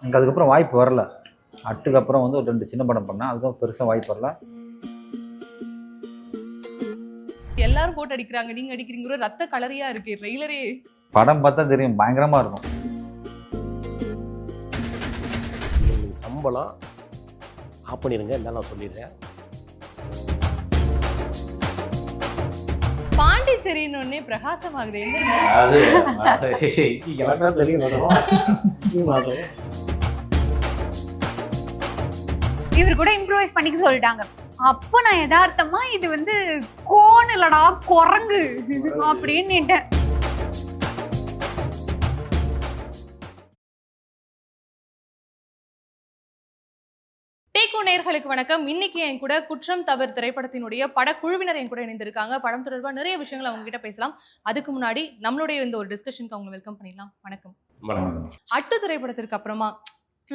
எனக்கு அதுக்கப்புறம் வாய்ப்பு வரல. அட்டுக்கு அப்புறம் வந்து ஒரு 2 சின்ன படம் பண்ணேன். அதுக்கப்புறம் பெருசாக வாய்ப்பு வரல. எல்லாரும் போட்டு அடிக்கிறாங்க, நீங்க அடிக்கிறீங்க, ரத்த கலரியா இருக்கு ட்ரெய்லரே. படம் பார்த்தா தெரியும், பயங்கரமாக இருக்கும். சம்பளம் ஆஃப் பண்ணிடுங்க, என்ன நான் சொல்லிடுறேன். பாண்டிச்சேரின்னு பிரகாசமாகுது. அது எனக்கு தான் தெரியும். இவர் கூட இம்ப்ரூவைஸ் பண்ணிக்க சொல்லிட்டாங்க. அப்போ நான் யதார்த்தமா இது வந்து கோன் இல்லடா குரங்கு அப்படின்னுட்டேன். டேகோ நேயர்களுக்கு வணக்கம். இன்னைக்கு என் கூட குற்றம் தவிர திரைப்படத்தினுடைய படக்குழுவினர் என் கூட இணைந்திருக்காங்க. படம் தொடர்பாக நிறைய விஷயங்கள் அவங்க கிட்ட பேசலாம். அதுக்கு முன்னாடி நம்மளுடைய இந்த ஒரு டிஸ்கஷனுக்கு அவங்க வெல்கம் பண்ணிடலாம். வணக்கம். அட்டு திரைப்படத்திற்கு அப்புறமா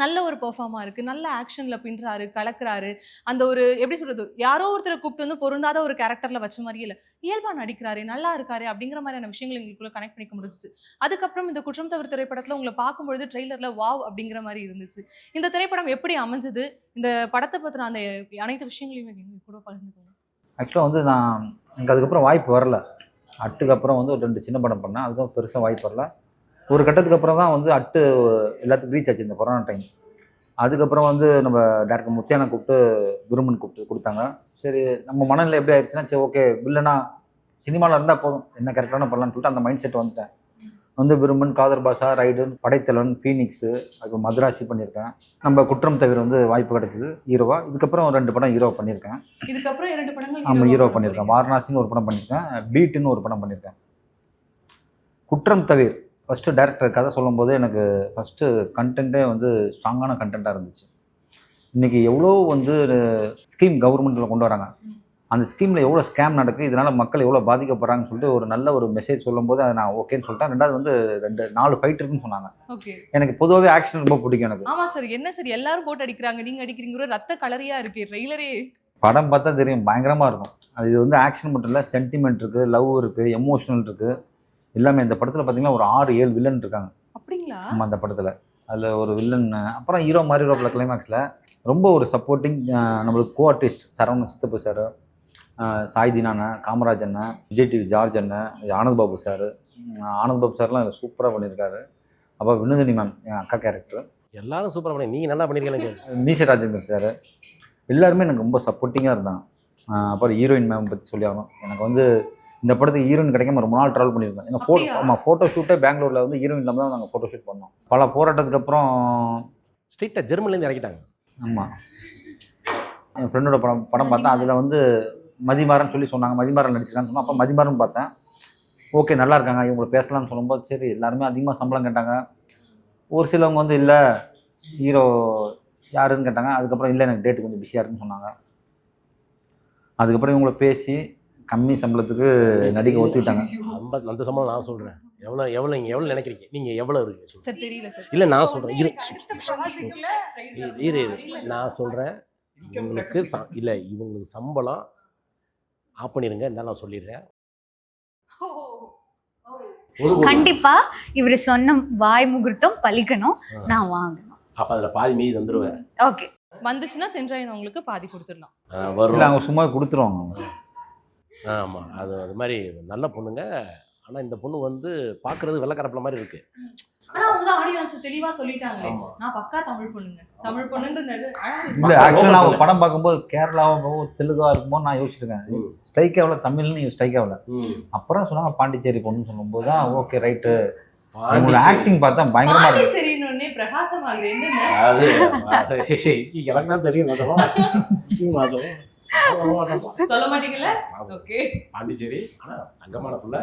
நல்ல ஒரு பெர்ஃபார்மா இருக்கு, நல்ல ஆக்ஷன்ல பின்றாரு, கலக்குறாரு. அந்த ஒரு எப்படி சொல்றது, யாரோ ஒருத்தரை கூப்பிட்டு வந்து பொருந்தாத ஒரு கேரக்டர்ல வச்ச மாதிரியே இல்லை, இயல்பா நடிக்கிறாரு, நல்லா இருக்காரு அப்படிங்கிற மாதிரியான விஷயங்கள் எங்களுக்குள்ள கனெக்ட் பண்ணிக்க முடிஞ்சிச்சு. அதுக்கப்புறம் இந்த குற்றம் தவிர திரைப்படத்துல உங்களை பார்க்கும்பொழுது ட்ரெய்லர்ல வாவ் அப்படிங்கிற மாதிரி இருந்துச்சு. இந்த திரைப்படம் எப்படி அமைஞ்சது, இந்த படத்தை பத்தின அந்த அனைத்து விஷயங்களையுமே எங்க கூட பகிர்ந்துக்கோங்க. ஆக்சுவலாக வந்து எனக்கு அதுக்கப்புறம் வாய்ப்பு வரல. அட்டுக்கு அப்புறம் வந்து ஒரு 2 சின்ன படம் பண்ணேன். அதுக்கப்புறம் பெருசாக வாய்ப்பு வரல. ஒரு கட்டத்துக்கு அப்புறம் தான் வந்து அட்டு எல்லாத்துக்கும் ரீச் ஆச்சு, இந்த கொரோனா டைம். அதுக்கப்புறம் வந்து நம்ம டேரக்டர் முத்தியானை கூப்பிட்டு விரும்பன் கூப்பிட்டு கொடுத்தாங்க. சரி, நம்ம மனநிலை எப்படி ஆயிடுச்சுன்னா, சரி ஓகே வில்லனா சினிமாவில் இருந்தால் போதும், என்ன கேரக்டரான பண்ணலான்னு சொல்லிட்டு அந்த மைண்ட் செட் வந்துட்டேன். வந்து விரும்பன், காதர் பாஷா, ரைடர், படைத்தலைவன், ஃபீனிக்ஸு, அதுக்கு மதுராசி பண்ணியிருக்கேன். நம்ம குற்றம் தவிர வந்து வாய்ப்பு கிடைச்சிது ஹீரோவா. இதுக்கப்புறம் 2 படம் ஹீரோ பண்ணியிருக்கேன். இதுக்கப்புறம் 2 படங்கள் ஆமாம், ஹீரோ பண்ணியிருக்கேன். வாரணாசின்னு ஒரு படம் பண்ணியிருக்கேன், பீட்டுன்னு ஒரு படம் பண்ணியிருக்கேன். குற்றம் தவிர ஃபஸ்ட்டு டேரக்டர் கதை சொல்லும்போது எனக்கு ஃபஸ்ட்டு கண்டென்ட்டே வந்து ஸ்ட்ராங்கான கண்டென்ட்டாக இருந்துச்சு. இன்றைக்கி எவ்வளோ வந்து ஸ்கீம் கவர்மெண்ட்டில் கொண்டு வராங்க, அந்த ஸ்கீமில் எவ்வளோ ஸ்கேம் நடக்குது, இதனால் மக்கள் எவ்வளோ பாதிக்கப்படுறாங்கன்னு சொல்லிட்டு ஒரு நல்ல ஒரு மெசேஜ் சொல்லும்போது அதை நான் ஓகேன்னு சொல்லிட்டேன். ரெண்டாவது வந்து 4 ஃபைட் இருக்குன்னு சொன்னாங்க. எனக்கு பொதுவாகவே ஆக்ஷன் ரொம்ப பிடிக்கும் எனக்கு. ஆமாம் சார், என்ன சார் எல்லாரும் போட்டு அடிக்கிறாங்க, நீங்கள் அடிக்கிறீங்க, ரத்த கலரியாக இருக்கு ட்ரெய்லரே. படம் பார்த்தா தெரியும், பயங்கரமாக இருக்கும். அது இது வந்து ஆக்ஷன் மட்டும் இல்லை, சென்டிமெண்ட் இருக்குது, லவ் இருக்குது, எமோஷனல் இருக்குது, எல்லாமே. இந்த படத்தில் பார்த்தீங்கன்னா ஒரு 6-7 வில்லன் இருக்காங்க. அப்படிங்களா? ஆமாம், அந்த படத்தில் அதில் ஒரு வில்லன், அப்புறம் ஹீரோ மாதிரி ரோப்பில் கிளைமேக்ஸில் ரொம்ப ஒரு சப்போர்ட்டிங். நம்மளுக்கு கோ ஆர்டிஸ்ட் சரவணன் சித்தப்பு சார், சாய்தீன் அண்ணன், காமராஜ் அண்ணன், விஜய் டிவி ஜார்ஜ் அண்ணன், ஆனந்த் பாபு சார். ஆனந்த் பாபு சார்லாம் சூப்பராக பண்ணியிருக்காரு. அப்போ வினோதினி மேம் என் அக்கா கேரக்டர், எல்லாரும் சூப்பராக பண்ணி, நீங்கள் நல்லா பண்ணியிருக்கீங்க. மீச ராஜேந்திரன் சார், எல்லாருமே எனக்கு ரொம்ப சப்போர்ட்டிங்காக இருந்தாங்க. அப்புறம் ஹீரோயின் மேம் பற்றி சொல்லி ஆகணும். எனக்கு வந்து இந்த படத்துக்கு ஹீரோயின் கிடைக்காம ரொம்ப நாள் ட்ராவல் பண்ணியிருக்கேன். ஏன்னா ஃபோட்டோ ஷூட்டே பெங்களூரில் வந்து ஹீரோயின் இல்லாமல் தான் நாங்கள் ஃபோட்டோ ஷூட் பண்ணோம். பல போராட்டத்துக்கு அப்புறம் ஸ்ட்ரீட்டாக ஜெர்மனிலேருந்து இறக்கிட்டாங்க. ஆமாம், என் ஃப்ரெண்டோட படம் பார்த்தேன். அதில் வந்து மதிமாறன் சொல்லி சொன்னாங்க, மதிமாறன் நடிச்சிருக்கான்னு சொன்னோம். அப்போ மதிமாறன் பார்த்தேன், ஓகே நல்லா இருக்காங்க, இவங்களை பேசலாம்னு சொல்லும்போது சரி, எல்லாருமே அதிகமாக சம்பளம் கேட்டாங்க. ஒரு சிலவங்க வந்து இல்லை ஹீரோ யாருன்னு கேட்டாங்க. அதுக்கப்புறம் இல்லை எனக்கு டேட்டு கொஞ்சம் பிஸியாக இருக்குன்னு சொன்னாங்க. அதுக்கப்புறம் இவங்கள பேசி கம்மி சம்பளத்துக்கு நடிக்க ஒத்துக்கிட்டாங்க. அந்த சம்பளம் நான் சொல்கிறேன். நீங்கள் எவ்வளோ நினைக்கிறீங்க, நீங்கள் எவ்வளோ இருக்கு சார் தெரியல சார். இல்லை நான் சொல்கிறேன், நான் சொல்கிறேன், இவங்களுக்கு இல்லை இவங்களுக்கு சம்பளம் ஆஃப் பண்ணிடுங்க, என்ன நான் சொல்லிடுறேன். கண்டிப்பா இவர் சொன்ன வாய் முகூர்த்தம் பலிக்கணும், நான் வாங்கணும். அப்போ அதில் பாதி மீதி வந்துடுவேன். ஓகே, வந்துச்சுன்னா சென்ட்ராயன் உங்களுக்கு பாதி கொடுத்துடலாம். வரும், அவங்க சும்மா கொடுத்துருவாங்க. ஆமாம், அது மாதிரி நல்ல பொண்ணுங்க. ஆனால் இந்த பொண்ணு வந்து பார்க்குறது வெள்ளக்காரப்பில் மாதிரி இருக்குது. ஆனால் அவங்க தான் ஆடியன்ஸ் தெளிவாக சொல்லிட்டாங்களே, நான் பக்கா தமிழ் பொண்ணுங்க, தமிழ் பொண்ணுன்றது. இல்லை ஆக்சுவலாக நான் படம் பார்க்கும்போது கேரளாவோ தெலுங்கா இருக்குமோ நான் யோசிச்சிருக்கேன், ஸ்ட்ரைக் ஆகல தமிழ்னு ஸ்ட்ரைக் ஆகல. அப்புறம் சொன்னாங்க பாண்டிச்சேரி பொண்ணுன்னு சொல்லும்போது தான் ஓகே ரைட்டு. அவங்களோட ஆக்டிங் பார்த்தா பயங்கரமாக இருக்கு. பாண்டிச்சேரின்னு பிரகாசமாகுது. அது எனக்கு தான் தெரியும். சொல்ல மாட்டீங்கல்ல? ஓகே, பாண்டிச்சேரி ஆனால் தங்கமான புள்ள.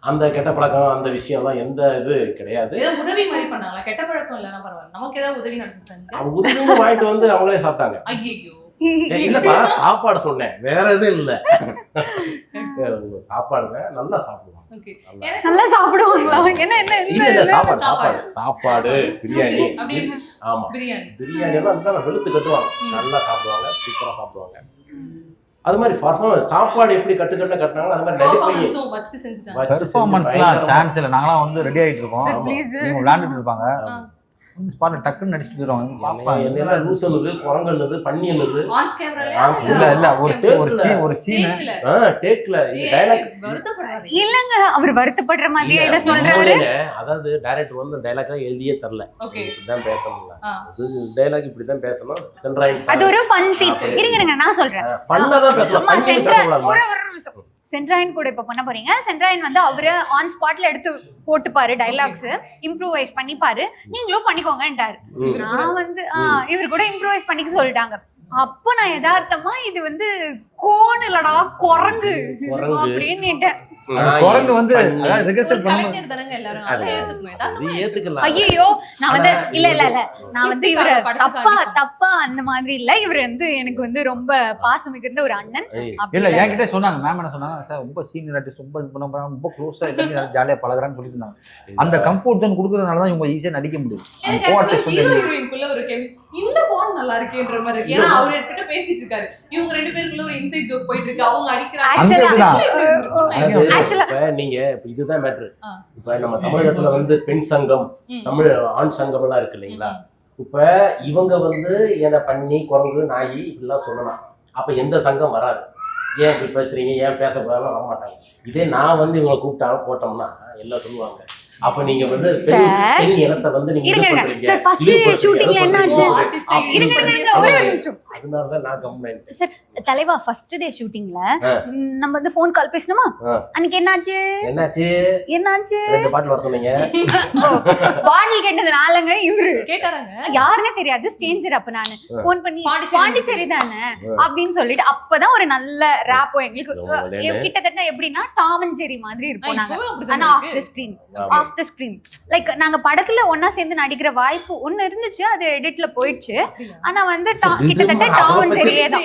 அந்த கெட்ட பழக்கம் அந்த விஷயம்லாம் எந்த இது கிடையாது. உதவி மாதிரி பண்ணாங்களா? கெட்ட பழக்கம் இல்லைன்னா பரவாயில்ல, நமக்கு ஏதாவது உதவி நடந்துச்சாங்க? உதவி வாங்கிட்டு வந்து அவங்களே சாப்பிட்டாங்க. ஐயோ இல்லப்பா, சாப்பாடு சொன்னேன், வேற எதுவும் இல்லை. சாப்பாடுங்க நல்லா சாப்பிடுவாங்க. நல்லா சாப்பிடுவாங்களா? என்ன என்ன இல்ல சாப்பாடு பிரியாணி. ஆமா, பிரியாணி எல்லாம் வெளுத்து கட்டுவாங்க, நல்லா சாப்பிடுவாங்க, சூப்பரா சாப்பிடுவாங்க. அது மாதிரி பர்ஃபார்மன்ஸ், சாப்பாடு எப்படி கட்டுக்கட்டு கட்டினாங்களோ அது மாதிரி பெர்ஃபார்மன்ஸ்லாம் சான்ஸ் இல்லை. நாங்களாம் வந்து ரெடி ஆகிட்டு இருக்கோம், இவங்க விளையாண்டுட்டு இருப்பாங்க. வந்து ஸ்பாட்ல டக்குன்னு நடிச்சுட்டு போயிடுவாங்க பார்ப்பாங்க. என்ன லூசனுது குரங்கனுது பன்னியனுது ஆன்ஸ் கேமராலயா இல்ல ஒரு சீன் டேக்ல இந்த டைலாக் வருத்தப்படுறாரு. இல்லங்க அவர் வருத்தப்படுற மாதிரியே இதை சொல்றாரு. அதாவது டைரக்டர் வந்து டைலாக் எழுதியே தரல. ஓகே இப்படிதான் பேசணும்ல, அது டைலாக் இப்படிதான் பேசணும். சென்ட்ராயின் அது ஒரு ஃபன் சீன். இருங்க நான் சொல்றேன். ஃபன்னா தான் பேசலாம், அம்மா, ஃபன்னா பேசலாம். ஒரு நிமிஷம். சென்ட்ராயின் கூட இப்ப பண்ண போறீங்க. சென்ட்ராயின் வந்து அவரு ஆன் ஸ்பாட்ல எடுத்து போட்டுப்பாரு, டைலாக்ஸ் இம்ப்ரூவைஸ் பண்ணிப்பாரு, நீங்களும் பண்ணிக்கோங்கன்றாரு. நான் வந்து இவர் கூட இம்ப்ரூவைஸ் பண்ணிக்க சொல்லிட்டாங்க. அப்ப நான் யதார்த்தமா இது வந்து கோன் இல்லடா குரங்கு அப்படின்னு குரங்கு வந்து அதாவது ரிகர்சல் பண்ணும்போது கலைஞர் தானங்க எல்லாரும் அதை ஏத்துக்கணும். அது ஏத்துக்கலாம். ஐயோ நான் வந்து இல்ல நான் வந்து இவர தப்பா அந்த மாதிரி இல்ல. இவர் வந்து எனக்கு வந்து ரொம்ப பாசம் மிகுந்த ஒரு அண்ணன். இல்ல என்கிட்ட சொன்னாங்க, மேம் என்ன சொன்னாங்க, சார் ரொம்ப சீனியர் ஆர்டிஸ்ட், ரொம்ப இது பண்ண போறாங்க, ரொம்ப க்ளோஸா இருக்கு, ஜாலியா பழகுறான்னு சொல்லிட்டு இருந்தாங்க. அந்த கம்ஃபர்ட் ஜோன் கொடுக்கறதுனால தான் இவங்க ஈஸியா நடிக்க முடியும். எனக்கு ஆக்சுவலி ஹீரோ ஹீரோயின்குள்ள ஒரு இந்த பாண்ட் நல்லா இருக்கேன்ற மாதிரி இருக்கு. ஏன்னா அவர் கிட்ட பேசிட்டு இருக்காரு, இவங்க ரெண்டு பேருக்குள்ள ஒரு இன்சைட் ஜோக் போயிட்டு இருக்கு, அவங்க அடிக்கிறாங்க. இப்ப நீங்க இதுதான் மேட்ரு. இப்ப நம்ம தமிழகத்துல வந்து பெண் சங்கம், தமிழ் ஆண் சங்கம் எல்லாம் இருக்கு இல்லைங்களா? இப்ப இவங்க வந்து என்ன பண்ணி குரங்கு நாயி இப்படிலாம் சொல்லலாம். அப்ப எந்த சங்கம் வராது. ஏன் இப்படி பேசுறீங்க, ஏன் பேசக்கூடாதுன்னு வர மாட்டாங்க. இதே நான் வந்து இவங்களை கூப்பிட்டாங்க போட்டோம்னா எல்லாம் சொல்லுவாங்க. அப்ப நீங்க வந்து பெண் இனத்தை வந்து நீங்க அதனாலதான் நான் கம்ப்ளைண்ட். சார் தலைவா ஃபர்ஸ்ட் டே ஷூட்டிங்ல நம்ம வந்து ஃபோன் கால் பேசணுமா? அன்னைக்கு என்னாச்சு ரெண்டு பாட்டு வர சொன்னீங்க. பாடல் கேட்டதுனாலங்க இவரு கேட்டாராங்க, யாருன்னே தெரியாது, ஸ்ட்ரேஞ்சர். அப்ப நானு ஃபோன் பண்ணி பாண்டிச்சேரி தானே அப்படின்னு சொல்லிட்டு அப்பதான் ஒரு நல்ல ராப்போ எங்களுக்கு கிட்டத்தட்ட எப்படின்னா டாம் அண்ட் ஜெரி மாதிரி இருப்போம் நாங்க. ஆனா ஆஃப் தி ஸ்கிரீன் லைக் நாங்க படத்துல ஒன்னா சேர்ந்து நடிக்கிற வாய்ப்பு ஒண்ணு இருந்துச்சு, அது எடிட்ல போயிடுச்சு. ஆனா வந்து கிட்டத்தட்ட டாம் அண்ட் ஜெரியே தான்.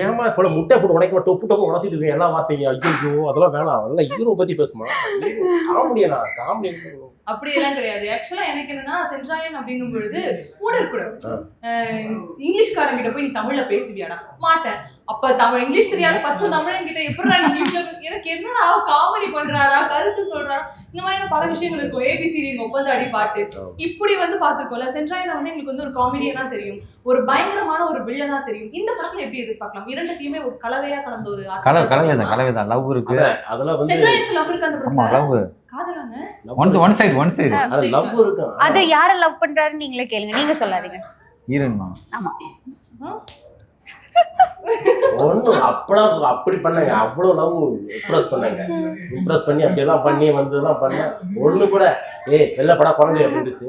ஏமா போல முட்டை போட்டு உடைக்க டொப்பு டொப்பு உடைச்சிட்டு இருக்கேன் எல்லா வார்த்தையும். ஐயோ அதெல்லாம் வேணாம், அதெல்லாம் ஹீரோ பத்தி பேசுமா? காமெடியா காமெடி அப்படி எல்லாம் கிடையாது. ஆக்சுவலா எனக்கு என்னன்னா சென்ட்ராயன் அப்படிங்கும் பொழுது ஊடர் கூட இங்கிலீஷ்காரங்கிட்ட போய் நீ தமிழ்ல பேசுவியாடா? மாட்டேன். அப்ப இங்கிலீஷ் தெரியாத பச்சை தமிழன் கிட்ட எப்படா நீ எனக்கு என்னடா காமெடி பண்றாரா, கருத்து சொல்றாரா, இந்த மாதிரியான பல விஷயங்கள் இருக்கும். ஏபிசிடி ஒப்பந்த அடி பாட்டு இப்படி வந்து பாத்துருக்கோம்ல. சென்ட்ராயனை வந்து எங்களுக்கு வந்து ஒரு காமெடியனா தெரியும், ஒரு பயங்கரமான ஒரு வில்லனா தெரியும். இந்த படத்துல எப்படி எதிர்பார்க்கலாம்? இரண்டுத்தையுமே ஒரு கலவையா கலந்த ஒரு கலவைதான். லவ் இருக்கு, அதெல்லாம் வந்து சென்ட்ராயனுக்கு லவ் இருக்கு. அந்த படத்துல லவ் காதலாங்க, ஒன் சைடு அது லவ் இருக்கு. அது யார லவ் பண்றாரு நீங்களே கேளுங்க, நீங்க சொல்லாதீங்க. ஹீரோயின் ஆமா ஒன்றும் அப்பெல்லாம் அப்படி பண்ணாங்க, அவ்வளோ லவ் இம்ப்ரெஸ் பண்ணி அப்படியெல்லாம் பண்ணி வந்ததெல்லாம் பண்ண ஒண்ணு கூட வெள்ளப்படா குரங்கு இருந்துச்சு,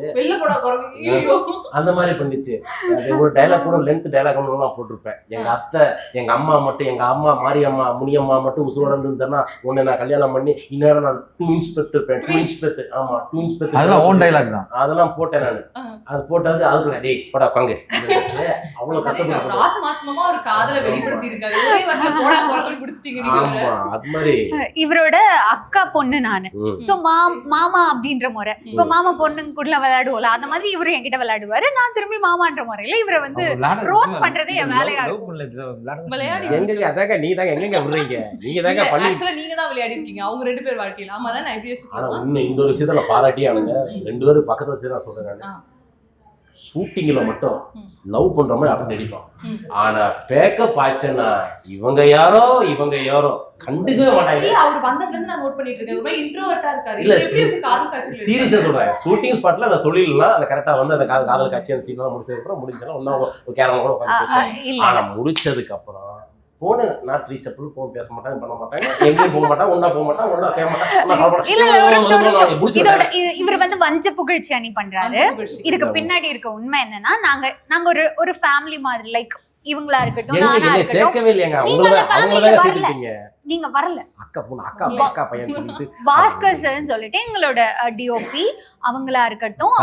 அந்த மாதிரி பண்ணிச்சு. ஒரு டைலாக் கூட லென்த் டைலாக் ஒன்றுலாம் போட்டிருப்பேன். எங்க அத்தை எங்க அம்மா மட்டும், எங்க அம்மா மாரியம்மா முனியம்மா மட்டும் உசுரோட இருந்தேன்னா ஒன்னு நான் கல்யாணம் பண்ணி இந்நேரம் நான் ட்வின்ஸ் பெற்றிருப்பேன். ஆமா ட்வின்ஸ் பெற்று அதெல்லாம் ஓன் டைலாக் தான். அதெல்லாம் போட்டேன் நான். அது போட்டது அதுக்குள்ள டேய் படா குரங்கு அவ்வளவு கஷ்டப்பட்டு ஆத்மாத்மமா ஒரு காதலை வெளிப்படுத்தி இருக்காரு. ஒரே வார்த்தையில போடா குரங்கு பிடிச்சிட்டீங்க நீங்க. அது மாதிரி இவரோட அக்கா பொண்ணு நானு. சோ மாமா அப்படின்ற முறை, இப்ப மாமா பொண்ணுங்க கூட விளையாடுவோம்ல, அந்த மாதிரி இவரு என்கிட்ட விளையாடுவாரு, நான் திரும்பி மாமான்ற முறையில இவரை வந்து ரோஸ்ட் பண்றது என் வேலையா இருக்கும். விளையாடி எங்க அதாங்க நீ தாங்க எங்க விடுறீங்க, நீங்க தாங்க பண்ணி ஆக்சுவலா நீங்க தான் விளையாடி இருக்கீங்க அவங்க ரெண்டு பேர் வாழ்க்கையில. ஆமா தான் நான் எப்படி யோசிக்கிறேன். இன்னும் இந்த ஒரு விஷயத்த நான் பாராட்டியானுங்க. ரெண்டு பேரும் பக்கத்துல வச்சு நான் சொல்றேன். ஷூட்டிங்ல மட்டும் லவ் பண்ற மாதிரி அப்படி நடிப்பான். ஆனா பேக்கப் ஆச்சுன்னா இவங்க யாரோ கண்டுக்கவே மாட்டாங்க. அவர் வந்ததுல இருந்து நான் நோட் பண்ணிட்டு இருக்கேன். ரொம்ப இன்ட்ரோவர்ட்டா இருக்காரு. இல்ல எப்படி வச்சு காதல் காட்சி சீரியஸா சொல்றேன். ஷூட்டிங் ஸ்பாட்ல அந்த தொழில்லாம் அந்த கரெக்டா வந்து அந்த காதல் காட்சி அந்த சீன்லாம் முடிச்சதுக்கு அப்புறம் முடிஞ்சலாம் ஒன்னா ஒரு கேரளா கூட உட்காந்து. ஆனா முடிச்சதுக்கு அப்புறம் போன நாட் ரீச்சபிள், போன் பேச மாட்டாங்க, பண்ண மாட்டாங்க, எங்கேயும் போக மாட்டாங்க, ஒன்னா போக மாட்டாங்க, ஒன்னா செய்ய மாட்டாங்க. இவர் வந்து வஞ்ச புகழ்ச்சி அணி பண்றாரு. இதுக்கு பின்னாடி இருக்க உண்மை என்னன்னா, நாங்க ஒரு ஃபேமிலி மாதிரி, லைக் இவங்களா இருக்கட்டும், நானா சேர்க்கவே இல்லையாங்க. அவங்களதான் சேர்த்துட்டீங்க. நீங்க வரல. அக்கா பையன் சொல்லிட்டு பாஸ்கர் சார்னு சொல்லிட்டு எங்களோட டிஓபி அவங்களா இருக்கட்டும்,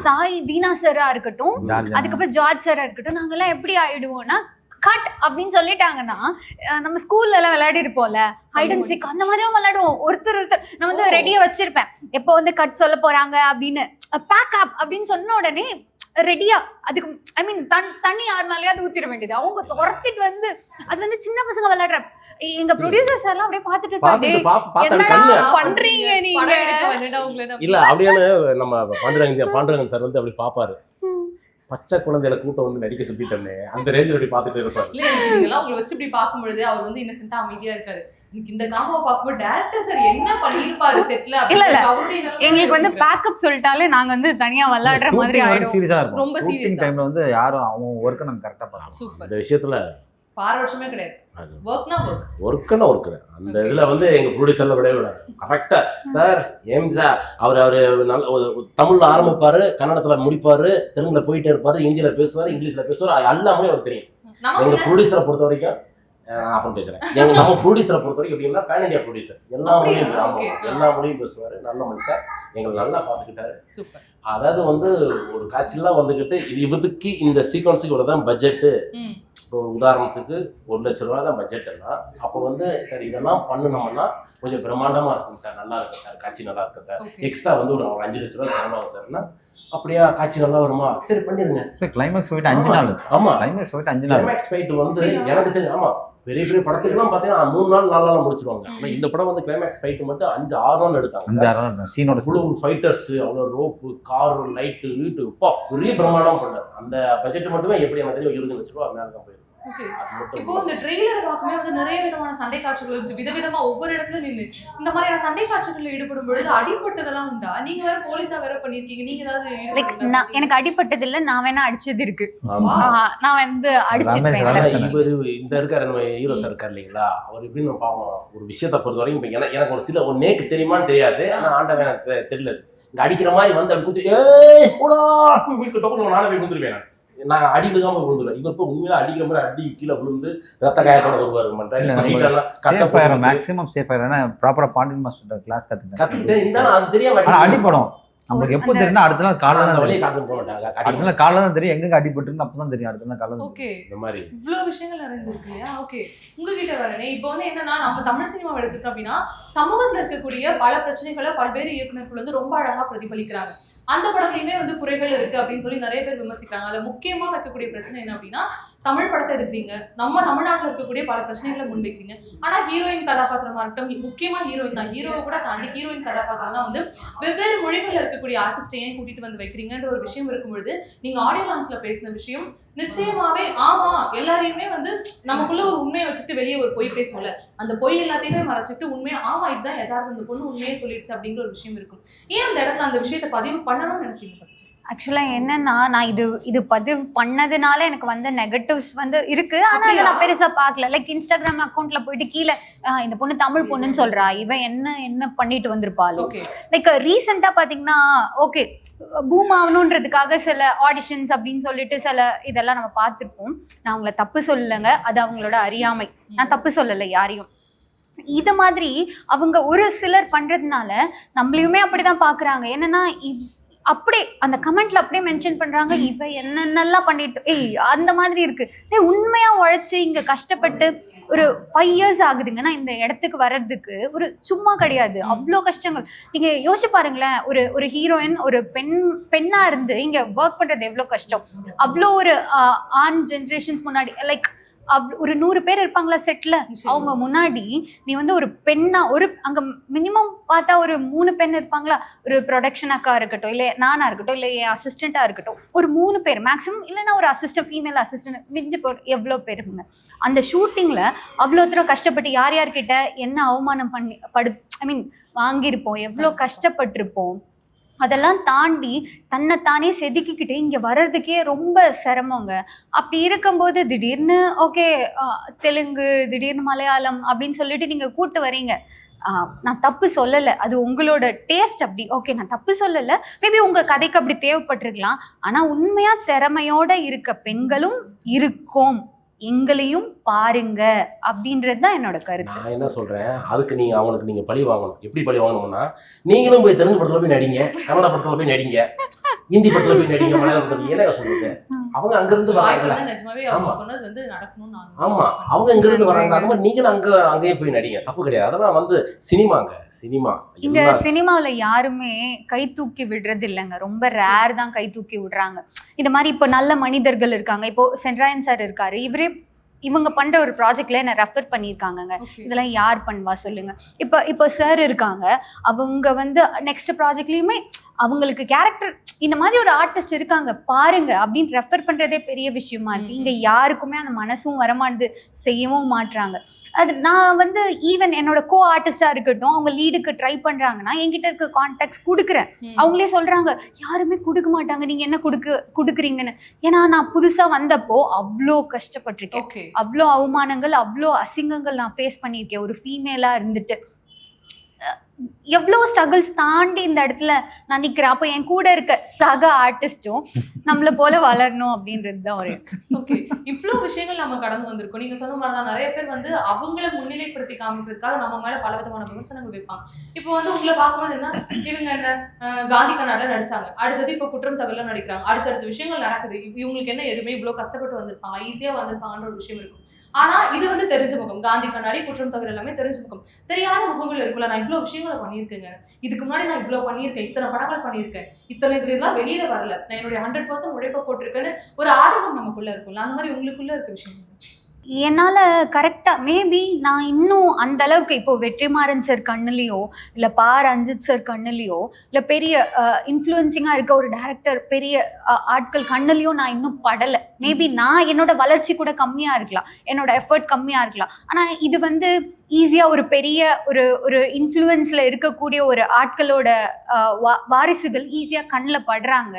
சாய் தீனா சாரா இருக்கட்டும், அதுக்கப்புறம் ஜார்ஜ் சாரா இருக்கட்டும், நாங்கெல்லாம் எப்படி ஆயிடுவோம்னா கட் அப்படின்னு சொல்லிட்டாங்கன்னா, நம்ம ஸ்கூல்ல எல்லாம் விளையாடி இருப்போம்ல ஹைட் அண்ட் சீக், அந்த மாதிரியும் விளையாடுவோம். ஒருத்தர் நான் வந்து ரெடியா வச்சிருப்பேன், எப்போ வந்து கட் சொல்ல போறாங்க அப்படின்னு. பேக் அப் அப்படின்னு சொன்ன உடனே ரெடியா அதுக்கு ஐ மீன் தண்ணி யாருனாலே அது ஊத்திட வேண்டியது. அவங்க துரத்திட்டு வந்து அது வந்து சின்ன பசங்க விளையாடுற எங்க ப்ரொடியூசர்ஸ் எல்லாம் அப்படியே பார்த்துட்டு பண்றீங்க நீங்க இல்ல அப்படியான நம்ம பாண்டுரங்கன் சார் வந்து அப்படி பாப்பாரு. பச்சை குழந்தையில கூட்டம் வந்து நடிக்க சுத்திட்டே அந்த ரேஞ்சில் அப்படி பார்த்துட்டு இருப்பாரு. இல்ல உங்களை வச்சு இப்படி பார்க்கும்பொழுது அவர் வந்து இன்னசென்ட்டா அமைதியா இருக்காரு. இந்த காம்போ பார்க்கும்போது டைரக்டர் சார் என்ன பண்ணிருப்பாரு செட்ல. இல்ல எங்களுக்கு வந்து பேக்கப் சொல்லிட்டாலே நாங்க வந்து தனியா விளையாடுற மாதிரி ஆயிடும். சீரியஸா இருக்கும். ரொம்ப சீரியஸ் டைம்ல வந்து யாரும் அவங்க ஒர்க்க நம்ம கரெக்டா பார்க்கணும். சூப்பர். இந்த விஷயத்துல பாரபட்சமே கிடையாது. ஒர்க்னா ஒர்க்குன்னா ஒர்க்கு. அந்த இதுல வந்து எங்க ப்ரொடியூசர்ல விட கரெக்டா சார் ஏம் சார் அவர் நல்ல தமிழ்ல ஆரம்பிப்பாரு, கன்னடத்துல முடிப்பாரு, தெலுங்குல போயிட்டே இருப்பாரு, ஹிந்தியில பேசுவாரு, இங்கிலீஷ்ல பேசுவாரு, எல்லாமே அவருக்கு தெரியும். எங்க ப்ரொடியூசரை பொறுத்த வரைக்கும் அப்புறம் பேசுறேன். நம்ம ப்ரொடியூசரை பொறுத்த வரைக்கும் எப்படின்னா பேன் இண்டியா ப்ரொடியூசர், எல்லா மொழியும் பேசுவாரு, நல்ல மனுஷன், எங்களை நல்லா பார்த்துக்கிட்டாரு. அதாவது வந்து ஒரு காட்சியெல்லாம் வந்துக்கிட்டு இது இவருக்கு இந்த சீக்வன்ஸுக்கு இவ்வளோதான் பட்ஜெட்டு. இப்போ உதாரணத்துக்கு 1 லட்ச ரூபா தான் பட்ஜெட்டுன்னா அப்போ வந்து சார் இதெல்லாம் பண்ணணும்னா கொஞ்சம் பிரம்மாண்டமாக இருக்கும் சார், நல்லா இருக்கும் சார், காட்சி நல்லா இருக்கும் சார், எக்ஸ்ட்ரா வந்து ஒரு 5 லட்ச ரூபா செலவாகும் சார்னா அப்படியா காட்சி நல்லா வருமா, சரி பண்ணிடுங்க சார். கிளைமேக்ஸ் போயிட்டு 5 நாள். ஆமா கிளைமேக்ஸ் போயிட்டு 5 நாள். கிளைமேக்ஸ் ஃபைட் வந்து எனக்கு தெரியும். ஆமா பெரிய பெரிய படத்துக்குலாம் பார்த்தீங்கன்னா 3 நாள் 4 நாள் முடிச்சிருவாங்க. ஆனால் இந்த படம் வந்து கிளைமேக்ஸ் ஃபைட் மட்டும் 5-6 நாள் எடுத்தாங்க. 5-6 நாள் சீனோட ஃபுல் ஃபைட்டர்ஸ், அவ்வளோ ரோப்பு, காரு, லைட்டு, வீட்டு, பெரிய பிரமாண்டம் பண்ணார். அந்த பட்ஜெட் மட்டுமே எப்படி எனக்கு தெரியும் 20 லட்ச ரூபா மேலே தான் போயிருக்கு. இப்போ இந்த ட்ரெய்லர் பார்க்கும்போது வந்து நிறைய விதமான சண்டை காட்சிகள் இருந்துச்சு. விதவிதமா ஒவ்வொரு இடத்துல நின்று இந்த மாதிரியான சண்டை காட்சிகளில் ஈடுபடும் பொழுது அடிபட்டதெல்லாம் உண்டா? நீங்க வேற போலீஸா வேற பண்ணிருக்கீங்க, நீங்க ஏதாவது? எனக்கு அடிபட்டது இல்ல, நான் வேணா அடிச்சது இருக்கு. நான் வந்து அடிச்சிருப்பேன். இவரு இந்த இருக்காரு நம்ம ஹீரோ சார் இருக்காரு இல்லைங்களா, அவர் எப்படின்னு பாவம் ஒரு விஷயத்தை பொறுத்த வரைக்கும் இப்போ எனக்கு ஒரு நேக்கு தெரியுமான்னு தெரியாது. ஆனா ஆண்டவன் எனக்கு தெரியல. இங்க அடிக்கிற மாதிரி வந்து அப்படி குத்து நானே போய் குந்துருவேன். நான் அடிக்காம விழுந்துருவேன். இவர் போய் உண்மையில அடிக்கிற மாதிரி அடி கீழே விழுந்து ரத்த காயத்தோட வருவாரு. மேக்ஸிமம் சேஃப் ஆயிரும். ப்ராப்பரா பாண்டியன் மாஸ்டர் கிளாஸ் கத்துக்கிட்டேன். இருந்தாலும் அது தெரியாம அடிப்படும். நம்மளுக்கு எப்போ தெரியும்னா அடுத்த நாள் காலைல தான் வழியை காட்டு போக மாட்டாங்க. அடுத்த நாள் காலைல தான் தெரியும் எங்க அடிபட்டுன்னு. அப்பதான் தெரியும் அடுத்த நாள் காலைல. ஓகே, இந்த மாதிரி இவ்வளவு விஷயங்கள் நடந்துருக்கு இல்லையா? ஓகே, உங்ககிட்ட வரனே இப்போ வந்து என்னன்னா நம்ம தமிழ் சினிமா எடுத்துட்டோம் அப்படின்னா சமூகத்துல இருக்கக்கூடிய பல பிரச்சனைகளை பல்வேறு இயக்குநர்கள் வந்து ரொம்ப அழகா பிரதிபலிக்கிறாங்க. அந்த படத்துலயுமே வந்து குறைகள் இருக்கு அப்படின்னு சொல்லி நிறைய பேர் விமர்சிக்கிறாங்க. அதுல முக்கியமா வைக்கக்கூடிய பிரச்சனை என்ன அப்படின்னா தமிழ் படத்தை எடுக்கிறீங்க, நம்ம தமிழ்நாட்டில் இருக்கக்கூடிய பல பிரச்சனைகளை முன்வைக்கிறீங்க. ஆனா ஹீரோயின் கதாபாத்திரமா இருக்கட்டும், முக்கியமா ஹீரோயின் தான், ஹீரோவை கூட தாண்டி ஹீரோயின் கதாபாத்திரம் தான் வந்து வெவ்வேறு மொழிகள்ல இருக்கக்கூடிய ஆர்டிஸ்டையே கூட்டிட்டு வந்து வைக்கிறீங்கன்ற ஒரு விஷயம் இருக்கும்பொழுது நீங்க ஆடியோ லான்ச்ல பேசின விஷயம் நிச்சயமாவே ஆமா எல்லாரையுமே வந்து நமக்குள்ள ஒரு உண்மையை வச்சுட்டு வெளியே ஒரு பொய் பேசல, அந்த பொய் எல்லாத்தையுமே மறைச்சிட்டு உண்மையா ஆமா இதுதான் யதார்த்தம், இந்த பொண்ணு உண்மையை சொல்லிடுச்சு அப்படிங்கிற ஒரு விஷயம் இருக்கும். ஏன் அந்த இடத்துல அந்த விஷயத்தை பதிவு பண்ணணும்னு நினைச்சீங்க ஃபர்ஸ்ட்? ஆக்சுவலா என்னன்னா நான் இது பதிவு பண்ணதுனால எனக்கு வந்து நெகட்டிவ்ஸ் வந்து இருக்கு. ஆனா அதை நான் பெருசா பார்க்கல. லைக் இன்ஸ்டாகிராம் அக்கௌண்ட்ல போயிட்டு கீழே இந்த பொண்ணு தமிழ் பொண்ணுன்னு சொல்றா, இவன் என்ன பண்ணிட்டு வந்திருப்பாளோ. லைக் ரீசெண்டா பாத்தீங்கன்னா ஓகே பூம் ஆகணுன்றதுக்காக சில ஆடிஷன்ஸ் அப்படின்னு சொல்லிட்டு சில இதெல்லாம் நம்ம பார்த்துருப்போம். நான் அவங்கள தப்பு சொல்லலைங்க, அது அவங்களோட அறியாமை, நான் தப்பு சொல்லலை யாரையும். இது மாதிரி அவங்க ஒரு சிலர் பண்றதுனால நம்மளையுமே அப்படிதான் பாக்குறாங்க. என்னன்னா அப்படியே அந்த கமெண்ட்ல அப்படியே மென்ஷன் பண்றாங்க இவ என்னென்னலாம் பண்ணிட்டு அந்த மாதிரி இருக்கு. உண்மையா உழைச்சு இங்க கஷ்டப்பட்டு ஒரு 5 years ஆகுதுங்கன்னா இந்த இடத்துக்கு வர்றதுக்கு ஒரு சும்மா கிடையாது, அவ்வளோ கஷ்டங்கள். நீங்க யோசிச்சு பாருங்களேன், ஒரு ஹீரோயின் ஒரு பெண்ணா இருந்து இங்க ஒர்க் பண்றது எவ்வளோ கஷ்டம். அவ்வளோ ஒரு ஆன் ஜென்ரேஷன்ஸ் முன்னாடி லைக் ஒரு 100 பேர் இருப்பாங்களா செட்ல, அவங்க முன்னாடி நீ வந்து ஒரு பெண்ணா அங்க மினிமம் பார்த்தா ஒரு 3 பெண் இருப்பாங்களா, ஒரு ப்ரொடக்ஷன் அக்கா இருக்கட்டும், இல்லை நானா இருக்கட்டும், இல்லை என் அசிஸ்டண்டா இருக்கட்டும், ஒரு 3 பேர் மேக்ஸிமம், இல்லைன்னா ஒரு அசிஸ்டன்ட் ஃபீமேல் அசிஸ்டன்ட் மிஞ்சி எவ்வளோ பேர் இருங்க. அந்த ஷூட்டிங்ல அவ்வளோ தூரம் கஷ்டப்பட்டு யார் யார்கிட்ட என்ன அவமானம் வாங்கியிருப்போம், எவ்வளோ கஷ்டப்பட்டிருப்போம். அதெல்லாம் தாண்டி தன்னைத்தானே செதுக்கிக்கிட்டு இங்கே வர்றதுக்கே ரொம்ப சிரமங்க. அப்படி இருக்கும்போது திடீர்னு ஓகே தெலுங்கு, திடீர்னு மலையாளம் அப்படின்னு சொல்லிட்டு நீங்கள் கூட்டு வரீங்க. நான் தப்பு சொல்லலை, அது உங்களோட டேஸ்ட் அப்படி. ஓகே நான் தப்பு சொல்லலை, மேபி உங்கள் கதைக்கு அப்படி தேவைப்பட்டிருக்கலாம். ஆனால் உண்மையாக திறமையோடு இருக்க பெண்களும் இருக்கோம், எங்களையும் பாருங்க அப்படின்றது தான் என்னோட கருத்து. நான் என்ன சொல்றேன், அதுக்கு நீங்க பழி வாங்கணும். எப்படி பழி வாங்கணும்னா நீங்களும் போய் தெலுங்கு படத்துல போய் நடிங்க, கன்னட படத்துல போய் நடிங்க, ஹிந்தி படத்துல போய் நடிங்க, மலையாளம் படத்துல என்னங்க சொல்றது? அவங்க அங்கிருந்து வராங்களா? நிஜமாவே அவங்க சொன்னது வந்து நடக்கணும்னு நான் ஆமா, அவங்க இங்கிருந்து வராங்க. அது மாதிரி நீங்களும் அங்கேயே போய் நடிங்க, தப்பு கிடையாது. அதெல்லாம் வந்து சினிமா இங்க சினிமாவில் யாருமே கை தூக்கி விடுறது இல்லைங்க, ரொம்ப ரேர் தான் கை தூக்கி விடுறாங்க. இந்த மாதிரி இப்போ நல்ல மனிதர்கள் இருக்காங்க. இப்போ சென்ட்ராயன் சார் இருக்காரு, இவங்க பண்ற ஒரு ப்ராஜெக்ட்ல என்ன ரெஃபர் பண்ணியிருக்காங்கங்க. இதெல்லாம் யார் பண்ணுவா சொல்லுங்க. இப்போ சார் இருக்காங்க, அவங்க வந்து நெக்ஸ்ட் ப்ராஜெக்ட்லயுமே அவங்களுக்கு கேரக்டர் இந்த மாதிரி ஒரு ஆர்டிஸ்ட் இருக்காங்க பாருங்க அப்படின்னு ரெஃபர் பண்றதே பெரிய விஷயமா இருக்கு. இங்க யாருக்குமே அந்த மனசும் வரமானது, செய்யவும் மாட்றாங்க. அது நான் வந்து ஈவன் என்னோட கோ ஆர்டிஸ்டா இருக்கட்டும், அவங்க லீடுக்கு ட்ரை பண்றாங்கன்னா என்கிட்ட இருக்க கான்டாக்ட்ஸ் கொடுக்குறேன். அவங்களே சொல்றாங்க யாருமே கொடுக்க மாட்டாங்க, நீங்க என்ன கொடுக்குறீங்கன்னு. ஏன்னா நான் புதுசா வந்தப்போ அவ்வளோ கஷ்டப்பட்டிருக்கேன், அவ்வளோ அவமானங்கள், அவ்வளோ அசிங்கங்கள் நான் ஃபேஸ் பண்ணியிருக்கேன் ஒரு ஃபீமேலா இருந்துட்டு. எவ்வளோ ஸ்ட்ரகிள்ஸ் தாண்டி இந்த இடத்துல நான் நிற்கிறேன். அப்போ என் கூட இருக்க சக ஆர்டிஸ்டும் நம்மளை போல வளரணும் அப்படின்றது தான் ஒரு ஓகே. இவ்வளோ விஷயங்கள் நம்ம கடந்து வந்திருக்கோம். நீங்க சொன்ன மாதிரி தான் நிறைய பேர் வந்து அவங்கள முன்னிலைப்படுத்தி காமிக்கிறதுக்காக நம்ம மேல பல விதமான விமர்சனங்கள் வைப்பாங்க. இப்போ வந்து உங்களை பார்க்கும்போது என்ன, இவங்க என்ன காந்தி கண்ணாடில நடிச்சாங்க, அடுத்தது இப்போ குற்றம் தவிர நடிக்கிறாங்க, அடுத்தடுத்த விஷயங்கள் நடக்குது, இவங்களுக்கு என்ன எதுவுமே இவ்வளோ கஷ்டப்பட்டு வந்திருப்பாங்க, ஈஸியா வந்திருப்பாங்கன்ற ஒரு விஷயம் இருக்கும். ஆனா இது வந்து தெரிஞ்ச முகம், காந்தி கண்ணாடி, குற்றம் தவிர எல்லாமே தெரிஞ்ச முகம். தெரியாத முகங்கள் இருக்குல்ல, நான் இவ்வளவு விஷயங்களை பண்ணியிருக்கேங்க, இதுக்கு முன்னாடி நான் இவ்வளவு பண்ணியிருக்கேன், இத்தனை படங்கள் பண்ணியிருக்கேன், இத்தனை இதெல்லாம் வெளியில வரல, நான் என்னுடைய 100% உழைப்ப போட்டிருக்கேன்னு ஒரு ஆதங்கம் நமக்குள்ள இருக்கும்ல, அந்த மாதிரி உங்களுக்குள்ள இருக்க விஷயம். என்னால் கரெக்டாக மேபி நான் இன்னும் அந்த அளவுக்கு இப்போ வெற்றிமாறன் சார் கண்ணுலேயோ இல்லை ரஞ்சித் சார் கண்ணுலேயோ இல்லை பெரிய இன்ஃப்ளூயன்சிங்காக இருக்க ஒரு டைரக்டர் பெரிய ஆட்கள் கண்ணுலேயோ நான் இன்னும் படலை. மேபி நான் என்னோட வளர்ச்சி கூட கம்மியாக இருக்கலாம், என்னோட எஃபர்ட் கம்மியாக இருக்கலாம். ஆனால் இது வந்து ஈஸியாக ஒரு பெரிய ஒரு இன்ஃப்ளூயன்ஸில் இருக்கக்கூடிய ஒரு ஆட்களோட வாரிசுகள் ஈஸியாக கண்ணில் படுறாங்க.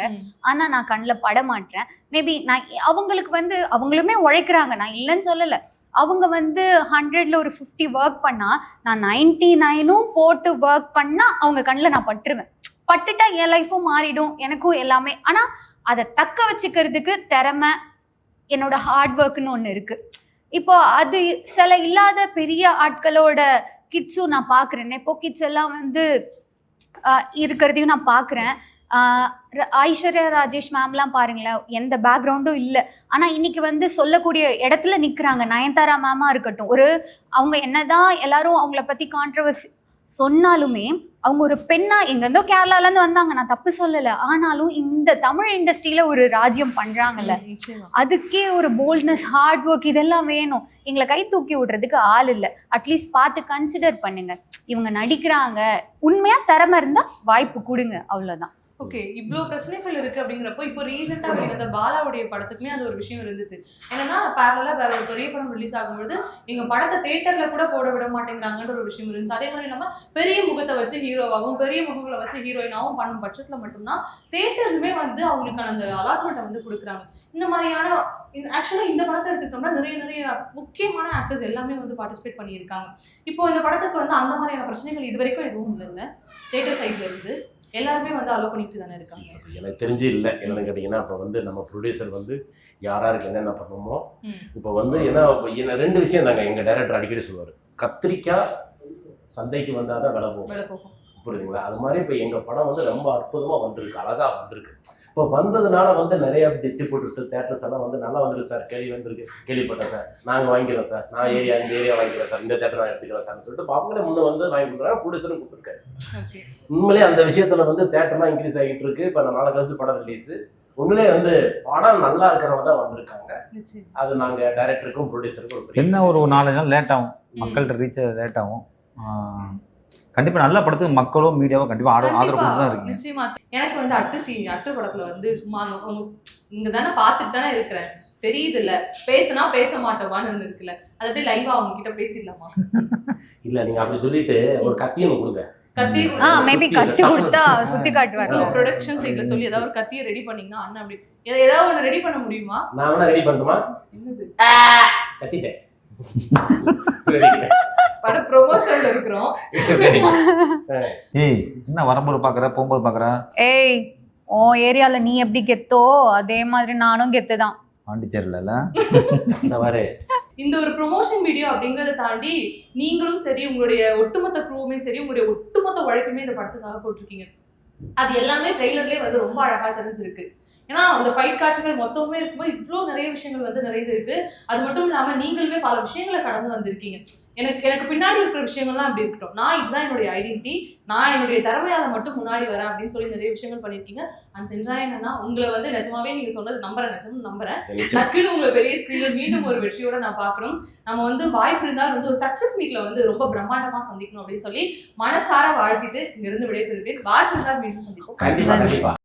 ஆனால் நான் கண்ணில் பட மாட்டேன். மேபி நான் அவங்களுக்கு வந்து அவங்களுமே உழைக்கிறாங்க, நான் இல்லைன்னு சொல்லலை. அவங்க வந்து 100ல் ஒரு 50 ஒர்க் பண்ணால் நான் 99ம் போட்டு ஒர்க் பண்ணால் அவங்க கண்ணில் நான் பட்டுருவேன். பட்டுட்டா என் லைஃப்பும் மாறிடும், எனக்கும் எல்லாமே. ஆனால் அதை தக்க வச்சுக்கிறதுக்கு திறமை, என்னோட ஹார்ட் ஒர்க்குன்னு ஒன்று இருக்குது. இப்போ அது சில இல்லாத பெரிய ஆட்களோட கிட்ஸும் நான் பார்க்குறேன். இப்போ கிட்ஸ் எல்லாம் வந்து இருக்கிறதையும் நான் பார்க்குறேன். ஐஸ்வர்யா ராஜேஷ் மேம்லாம் பாருங்களேன், எந்த பேக்ரவுண்டும் இல்லை, ஆனால் இன்னைக்கு வந்து சொல்லக்கூடிய இடத்துல நிற்கிறாங்க. நயன்தாரா மேமா இருக்கட்டும், அவங்க என்னதான் எல்லாரும் அவங்கள பற்றி கான்ட்ரவர்சி சொன்னாலுமே அவங்க ஒரு பெண்ணா எங்கேருந்தோ கேரளாலேருந்து வந்தாங்க, நான் தப்பு சொல்லலை. ஆனாலும் இந்த தமிழ் இண்டஸ்ட்ரியில ஒரு ராஜ்யம் பண்றாங்கல்ல, அதுக்கே ஒரு போல்ட்னஸ், ஹார்ட் ஒர்க் இதெல்லாம் வேணும். எங்களை கை தூக்கி விடுறதுக்கு ஆள் இல்லை. அட்லீஸ்ட் பார்த்து கன்சிடர் பண்ணுங்க, இவங்க நடிக்கிறாங்க, உண்மையா திறமை இருந்தா வாய்ப்பு கொடுங்க, அவ்வளவுதான். ஓகே. இவ்வளோ பிரச்சனைகள் இருக்கு அப்படிங்கிறப்போ இப்போ ரீசெண்டாக வெளிவந்த பாலாவுடைய படத்துக்குமே அது ஒரு விஷயம் இருந்துச்சு. என்னன்னா பேரலாக வேற ஒரு பெரிய படம் ரிலீஸ் ஆகும்போது எங்க படத்தை தேட்டர்ல கூட போட விட மாட்டேங்கிறாங்கன்ற ஒரு விஷயம் இருந்துச்சு. அதே மாதிரி நம்ம பெரிய முகத்தை வச்சு ஹீரோவாகவும் பெரிய முகங்களை வச்சு ஹீரோயினாவும் பண்ணும் பட்சத்தில் மட்டும்தான் தேட்டர்ஸுமே வந்து அவங்களுக்கான அந்த அலாட்மெண்ட்டை வந்து கொடுக்குறாங்க. இந்த மாதிரியான ஆக்சுவலாக இந்த படத்தை எடுத்துக்கிட்டோம்னா நிறைய முக்கியமான ஆக்டர்ஸ் எல்லாமே வந்து பார்ட்டிசிபேட் பண்ணியிருக்காங்க. இப்போ இந்த படத்துக்கு வந்து அந்த மாதிரியான பிரச்சனைகள் இது வரைக்கும் எதுவும் இல்லைங்க. தேட்டர் சைட்ல இருந்து எல்லாருமே வந்து அலோ பண்ணிட்டு தானே இருக்காங்க. எனக்கு தெரிஞ்சு இல்லை. என்னன்னு கேட்டிங்கன்னா, இப்போ வந்து நம்ம ப்ரொடியூசர் வந்து யாராருக்கு என்னென்ன பண்ணணுமோ, இப்போ வந்து என்ன 2 விஷயம் தாங்க எங்கள் டைரக்டர் அடிக்கடி சொல்லுவார். கத்திரிக்காய் சந்தைக்கு வந்தால் தான் விலை போகும், புரியுதுங்களா? அது மாதிரி இப்போ எங்கள் படம் வந்து ரொம்ப அற்புதமாக வந்திருக்கு, அழகாக வந்திருக்கு. இப்போ வந்ததுனால வந்து நிறைய டிஸ்ட்ரிபியூட்டர்ஸ், தேட்டர்ஸ் எல்லாம் வந்து நல்லா வந்துருக்கு சார், கேள்விப்பட்டேன் சார், நாங்கள் வாங்கிக்கிறோம் சார், நான் இந்த ஏரியா வாங்கிக்கிறேன் சார், இந்த தேட்டர் நான் எடுத்துக்கிறேன் சார்னு சொல்லிட்டு அவங்களே முன்னே வந்து வாங்கி கொடுக்குறாங்க, ப்ரொடியூசரும் கொடுத்துருக்காரு. உண்மையிலே அந்த விஷயத்தில் வந்து தேட்டர்லாம் இன்க்ரீஸ் ஆகிட்டு இருக்கு. இப்போ நான் 4 கழிச்சு படம் ரிலீஸு, உண்மையிலே வந்து படம் நல்லா இருக்கிறவங்க தான் வந்திருக்காங்க. அது நாங்கள் டைரக்டருக்கும் ப்ரொடியூசருக்கும் என்ன ஒரு 4 நாள் லேட் ஆகும், மக்கள்கிட்ட ரீச் லேட் ஆகும். கண்டிப்பா நல்ல படத்துக்கு மக்களும் மீடியாவும் கண்டிப்பா ஆதரவு கொடுத்து தான் இருக்கு. நிச்சயமா. எனக்கு வந்து அட்டு படத்துல வந்து சும்மா இங்க தானே பார்த்துட்டு தானே இருக்கிறேன், தெரியுது இல்ல, பேசினா பேச மாட்டோமான்னு இருக்குல்ல, அது அப்படியே லைவா அவங்க கிட்ட பேசிடலாமா? இல்ல, நீங்க அப்படி சொல்லிட்டு ஒரு கத்தியை கொடுங்க, மேபி கத்தி கொடுத்தா சுத்தி காட்டுவாங்க. ப்ரொடக்ஷன் சைடுல சொல்லி ஏதாவது ஒரு கத்தியை ரெடி பண்ணீங்கன்னா அண்ணா அப்படி ஏதாவது ஒன்று ரெடி பண்ண முடியுமா? நான் வேணா ரெடி பண்ணட்டுமா? என்னது கத்திட்டேன். பட ப்ரொமோஷன்ல இருக்கிறோம். ஏய், என்ன வரும்போது பாக்குற, போகும்போது பாக்குற? ஏய், ஓ ஏரியால நீ எப்படி கெத்தோ அதே மாதிரி நானும் கெத்துதான். பாண்டிச்சேரியில இந்த ஒரு ப்ரொமோஷன் வீடியோ அப்படிங்கறத தாண்டி நீங்களும் சரி, உங்களுடைய ஒட்டுமொத்த க்ரூவுமே சரி, உங்களுடைய ஒட்டுமொத்த உழைப்புமே இந்த படத்துக்காக போட்டிருக்கீங்க. அது எல்லாமே ட்ரெய்லர்லயே வந்து ரொம்ப அழகா தெரிஞ்சிருக்கு. ஏன்னா அந்த ஃபைட் காட்சிகள் மொத்தமே இருக்கும்போது இவ்வளோ நிறைய விஷயங்கள் வந்து நிறைய இருக்கு. அது மட்டும் இல்லாம நீங்களுமே பல விஷயங்களை கடந்து வந்திருக்கீங்க. எனக்கு பின்னாடி இருக்கிற விஷயங்கள்லாம் அப்படி இருக்கட்டும், நான் இதுதான் என்னுடைய ஐடென்டிட்டி, நான் என்னுடைய திறமையால மட்டும் முன்னாடி வரேன் அப்படின்னு சொல்லி நிறைய விஷயங்கள் பண்ணியிருக்கீங்க. அண்ட் சென்றாய் என்னன்னா உங்களை வந்து நிஜமாவே நீங்க சொன்னது நம்புறேன். டக்குன்னு உங்களை பெரிய ஸ்கிரீன்ல மீண்டும் ஒரு வெற்றியோட நான் பார்க்கணும். நம்ம வந்து வாய்ப்பு இருந்தால் வந்து ஒரு சக்சஸ் மீட்ல வந்து ரொம்ப பிரம்மாண்டமா சந்திக்கணும் அப்படின்னு சொல்லி மனசார வாழ்த்திட்டு இங்க இருந்து விடைபெறுவேன். வாய்ப்பு இருந்தால் மீண்டும் சந்திப்போம். கண்டிப்பா.